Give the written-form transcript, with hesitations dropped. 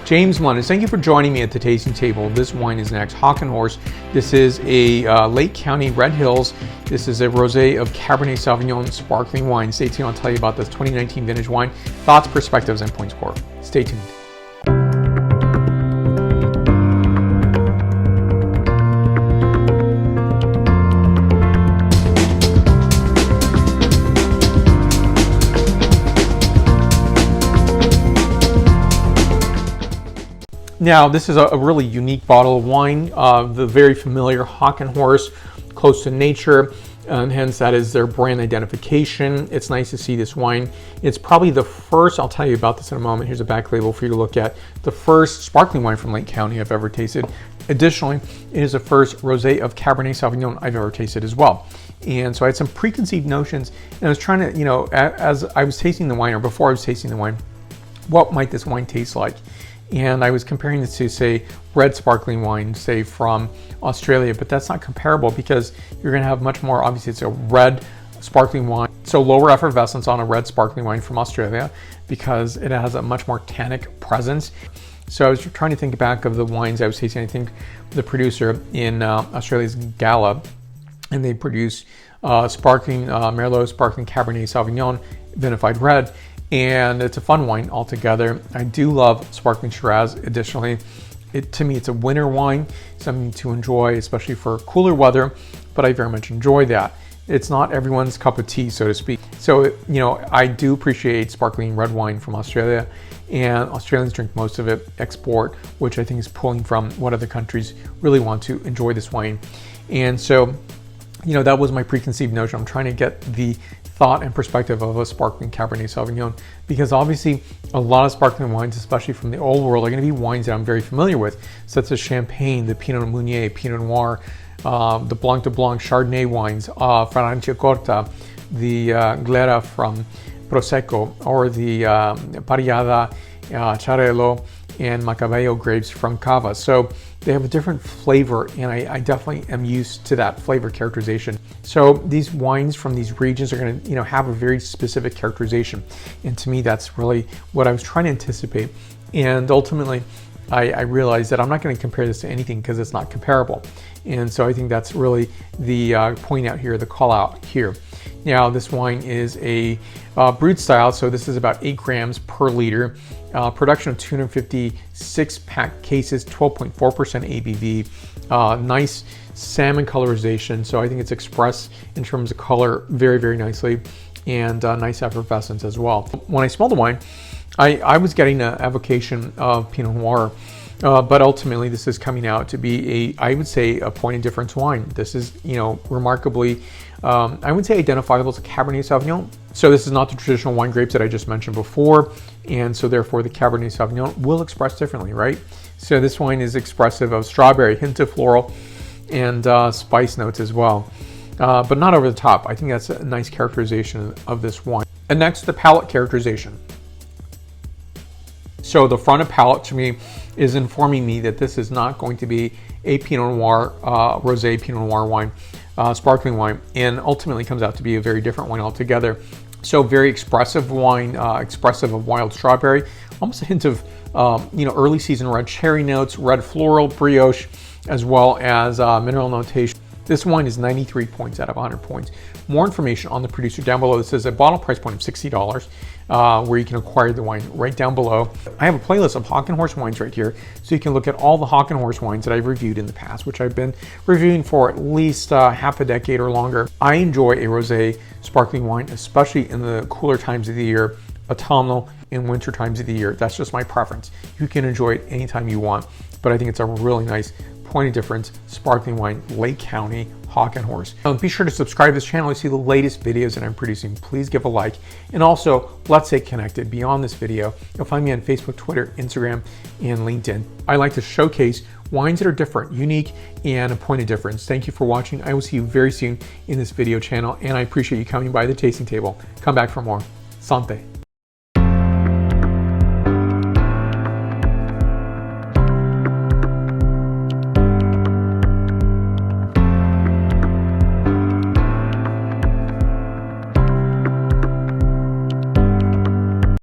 James Munnis, thank you for joining me at the tasting table. This wine is next, Hawk and Horse. This is a Lake County Red Hills. This is a Rosé of Cabernet Sauvignon sparkling wine. Stay tuned, I'll tell you about this 2019 vintage wine. Thoughts, perspectives, and point score. Stay tuned. Now, this is a really unique bottle of wine, the very familiar Hawk and Horse, close to nature, and hence that is their brand identification. It's nice to see this wine. It's probably the first, I'll tell you about this in a moment, here's a back label for you to look at, the first sparkling wine from Lake County I've ever tasted. Additionally, it is the first Rosé of Cabernet Sauvignon I've ever tasted as well. And so I had some preconceived notions, and I was trying to, as I was tasting the wine, or before I was tasting the wine, what might this wine taste like? And I was comparing this to, say, red sparkling wine, say from Australia, but that's not comparable because you're going to have much more, obviously it's a red sparkling wine, so lower effervescence on a red sparkling wine from Australia because it has a much more tannic presence. So I was trying to think back of the wines I was tasting. I think the producer in Australia is Gala, and they produce sparkling Merlot, sparkling Cabernet Sauvignon, vinified red. And it's a fun wine altogether. I do love sparkling Shiraz. Additionally, to me, it's a winter wine, something to enjoy, especially for cooler weather, but I very much enjoy that. It's not everyone's cup of tea, so to speak. So, I do appreciate sparkling red wine from Australia, and Australians drink most of it, export, which I think is pulling from what other countries really want to enjoy this wine. And so, that was my preconceived notion. I'm trying to get the thought and perspective of a sparkling Cabernet Sauvignon, because obviously a lot of sparkling wines, especially from the old world, are going to be wines that I'm very familiar with, such as Champagne, the Pinot Meunier, Pinot Noir, the Blanc de Blanc Chardonnay wines, Franciacorta, the Glera from Prosecco, or the Parillada, Xarel·lo, and Macabeo grapes from Cava. So they have a different flavor, and I definitely am used to that flavor characterization. So these wines from these regions are going to have a very specific characterization, and to me that's really what I was trying to anticipate. And ultimately I realized that I'm not going to compare this to anything because it's not comparable, and so I think that's really the point out here, the call out here. Now, this wine is a brut style, so this is about 8 grams per liter. Production of 256 pack cases, 12.4% ABV. Nice salmon colorization, so I think it's expressed in terms of color very, very nicely, and nice effervescence as well. When I smelled the wine, I was getting an evocation of Pinot Noir, but ultimately this is coming out to be I would say a point of difference wine. This is, remarkably, I would say identifiable as a Cabernet Sauvignon. So this is not the traditional wine grapes that I just mentioned before, and so therefore the Cabernet Sauvignon will express differently, right? So this wine is expressive of strawberry, hint of floral, and spice notes as well, but not over the top. I think that's a nice characterization of this wine. And next, the palate characterization. So the front of palate to me is informing me that this is not going to be a Pinot Noir, Rosé Pinot Noir wine, sparkling wine, and ultimately comes out to be a very different wine altogether. So very expressive wine, expressive of wild strawberry, almost a hint of early season red cherry notes, red floral, brioche, as well as mineral notation. This wine is 93 points out of 100 points. More information on the producer down below. This is a bottle price point of $60, where you can acquire the wine right down below. I have a playlist of Hawk and Horse wines right here, so you can look at all the Hawk and Horse wines that I've reviewed in the past, which I've been reviewing for at least half a decade or longer. I enjoy a rosé sparkling wine, especially in the cooler times of the year, autumnal and winter times of the year. That's just my preference. You can enjoy it anytime you want, but I think it's a really nice point of difference sparkling wine, Lake County Hawk and Horse. Be sure to subscribe to this channel to see the latest videos that I'm producing. Please give a like, and also let's stay connected beyond this video. You'll find me on Facebook, Twitter, Instagram, and LinkedIn. I like to showcase wines that are different, unique, and a point of difference. Thank you for watching. I will see you very soon in this video channel, and I appreciate you coming by the tasting table. Come back for more. Santé.